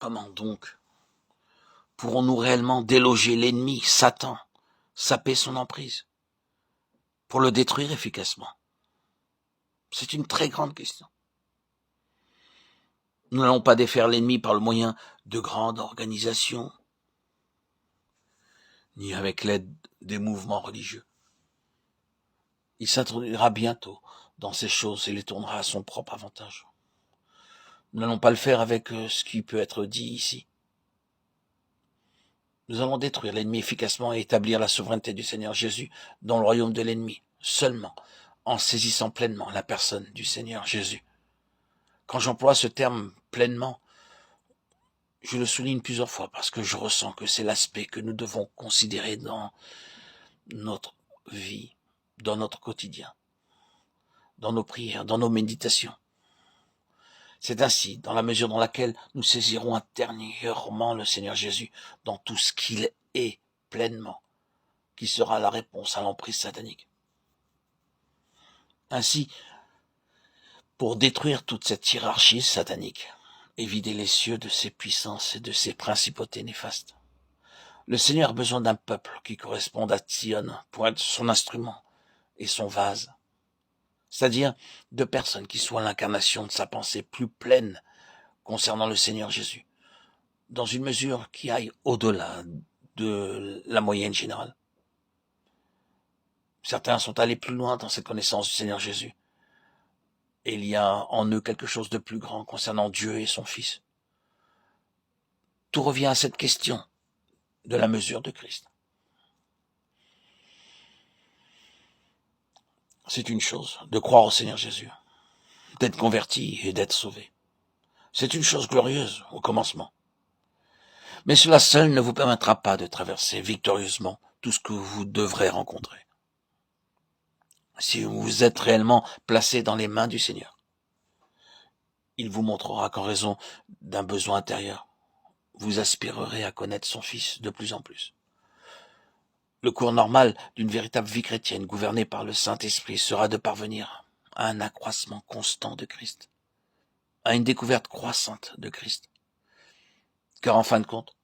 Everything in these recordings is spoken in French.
Comment donc pourrons-nous réellement déloger l'ennemi, Satan, saper son emprise, pour le détruire efficacement? C'est une très grande question. Nous n'allons pas défaire l'ennemi par le moyen de grandes organisations, ni avec l'aide des mouvements religieux. Il s'introduira bientôt dans ces choses et les tournera à son propre avantage. Nous n'allons pas le faire avec ce qui peut être dit ici. Nous allons détruire l'ennemi efficacement et établir la souveraineté du Seigneur Jésus dans le royaume de l'ennemi, seulement en saisissant pleinement la personne du Seigneur Jésus. Quand j'emploie ce terme pleinement, je le souligne plusieurs fois parce que je ressens que c'est l'aspect que nous devons considérer dans notre vie, dans notre quotidien, dans nos prières, dans nos méditations. C'est ainsi, dans la mesure dans laquelle nous saisirons intérieurement le Seigneur Jésus dans tout ce qu'il est pleinement, qui sera la réponse à l'emprise satanique. Ainsi, pour détruire toute cette hiérarchie satanique et vider les cieux de ses puissances et de ses principautés néfastes, le Seigneur a besoin d'un peuple qui corresponde à Sion pour être son instrument et son vase, c'est-à-dire de personnes qui soient l'incarnation de sa pensée plus pleine concernant le Seigneur Jésus, dans une mesure qui aille au-delà de la moyenne générale. Certains sont allés plus loin dans cette connaissance du Seigneur Jésus. Et il y a en eux quelque chose de plus grand concernant Dieu et son Fils. Tout revient à cette question de la mesure de Christ. C'est une chose de croire au Seigneur Jésus, d'être converti et d'être sauvé. C'est une chose glorieuse au commencement. Mais cela seul ne vous permettra pas de traverser victorieusement tout ce que vous devrez rencontrer. Si vous êtes réellement placé dans les mains du Seigneur, il vous montrera qu'en raison d'un besoin intérieur, vous aspirerez à connaître son Fils de plus en plus. Le cours normal d'une véritable vie chrétienne gouvernée par le Saint-Esprit sera de parvenir à un accroissement constant de Christ, à une découverte croissante de Christ. Car en fin de compte,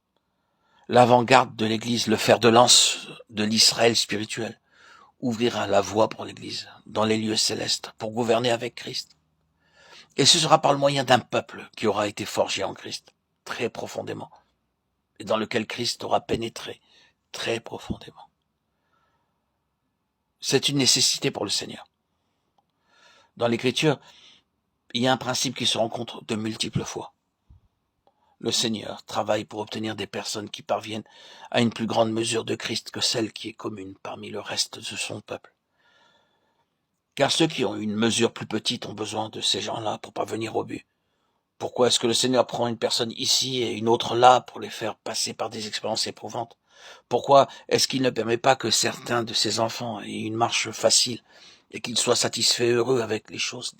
l'avant-garde de l'Église, le fer de lance de l'Israël spirituel, ouvrira la voie pour l'Église dans les lieux célestes pour gouverner avec Christ. Et ce sera par le moyen d'un peuple qui aura été forgé en Christ, très profondément, et dans lequel Christ aura pénétré très profondément. C'est une nécessité pour le Seigneur. Dans l'Écriture, il y a un principe qui se rencontre de multiples fois. Le Seigneur travaille pour obtenir des personnes qui parviennent à une plus grande mesure de Christ que celle qui est commune parmi le reste de son peuple. Car ceux qui ont une mesure plus petite ont besoin de ces gens-là pour parvenir au but. Pourquoi est-ce que le Seigneur prend une personne ici et une autre là pour les faire passer par des expériences éprouvantes? Pourquoi est-ce qu'il ne permet pas que certains de ses enfants aient une marche facile et qu'ils soient satisfaits et heureux avec les choses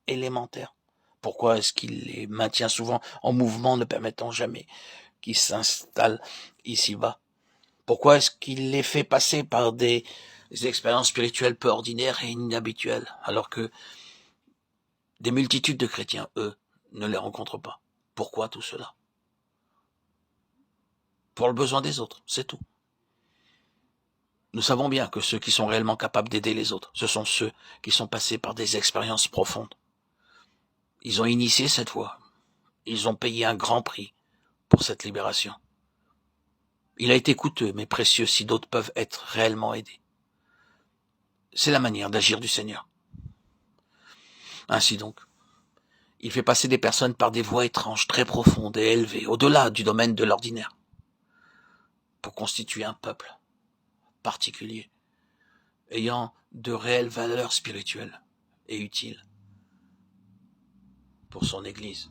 élémentaires? Pourquoi est-ce qu'il les maintient souvent en mouvement, ne permettant jamais qu'ils s'installent ici-bas? Pourquoi est-ce qu'il les fait passer par des expériences spirituelles peu ordinaires et inhabituelles, alors que des multitudes de chrétiens, eux, ne les rencontrent pas? Pourquoi tout cela? Pour le besoin des autres, c'est tout. Nous savons bien que ceux qui sont réellement capables d'aider les autres, ce sont ceux qui sont passés par des expériences profondes. Ils ont initié cette voie. Ils ont payé un grand prix pour cette libération. Il a été coûteux, mais précieux si d'autres peuvent être réellement aidés. C'est la manière d'agir du Seigneur. Ainsi donc, il fait passer des personnes par des voies étranges, très profondes et élevées, au-delà du domaine de l'ordinaire, pour constituer un peuple particulier, ayant de réelles valeurs spirituelles et utiles pour son Église.